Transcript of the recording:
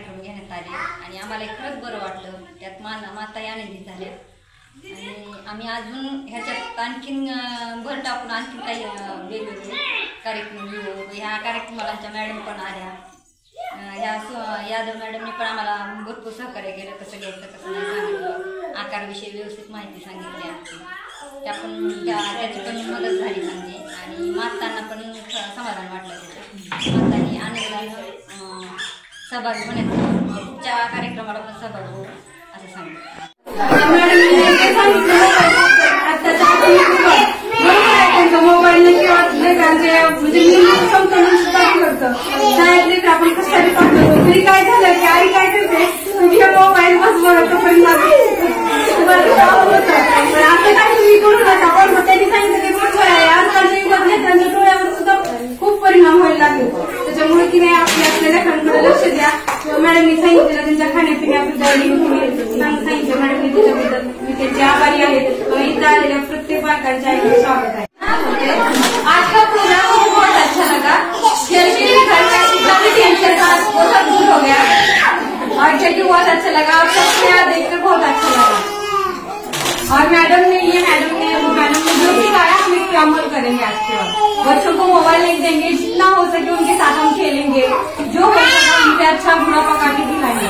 कार्यक्रम घेण्यात आले आणि आम्हाला खरंच बरं वाटलं. त्यात माताही आनंदित झाल्या आणि आम्ही अजून ह्याच्यात आणखीन भर टाकून आणखीन काही वेगवेगळे कार्यक्रम घेऊ. ह्या कार्यक्रमाला आमच्या मॅडम पण आल्या. यादव मॅडमने पण आम्हाला भरपूर सहकार्य केलं. कसं घ्यायचं कसं नाही सांगितलं. आकारविषयी व्यवस्थित माहिती सांगितली आमची. त्याची पण मदत झाली चांगली आणि मातांना पण समाधान वाटलं. त्याच्यात मातांनी आनंदानं सहभागी होण्याचं पुढच्या कार्यक्रमाला पण सहभागी होऊ असं सांगितलं. मोबाईल किंवा आपण कशाने पाठवतो तरी काय झालं की आई काय करते मोबाईल बस बघतो पण आता काय तुम्ही करू नका. पण त्यांनी सांगितलं बरोबर आहे. आजकालच्या युगात त्यांच्या डोळ्यावर सुद्धा खूप परिणाम व्हायला लागले. त्याच्यामुळे की नाही आपल्या लेखनाकडे लक्ष द्या. मॅडमनी सांगितलेलं त्यांच्या खाण्यापिण्याबद्दल सांगितलं मॅडमनी त्याच्याबद्दल मी त्यांचे आभारी आहे. इथं आलेल्या प्रत्येक बायकांच्या स्वागत आहे. आज का प्रोग्राम बहुत अच्छा लगा. बहुत दूर हो गया और जबकि बहुत अच्छा लगा. आप सबसे यहाँ देखकर बहुत अच्छा लगा. और मैडम ने जो भी सिखाया हम इस पर अमल करेंगे. आज के बाद बच्चों को मोबाइल नहीं देंगे. जितना हो सके उनके साथ हम खेलेंगे. जो हो सके उनसे अच्छा बुरा पका के दिखाएंगे.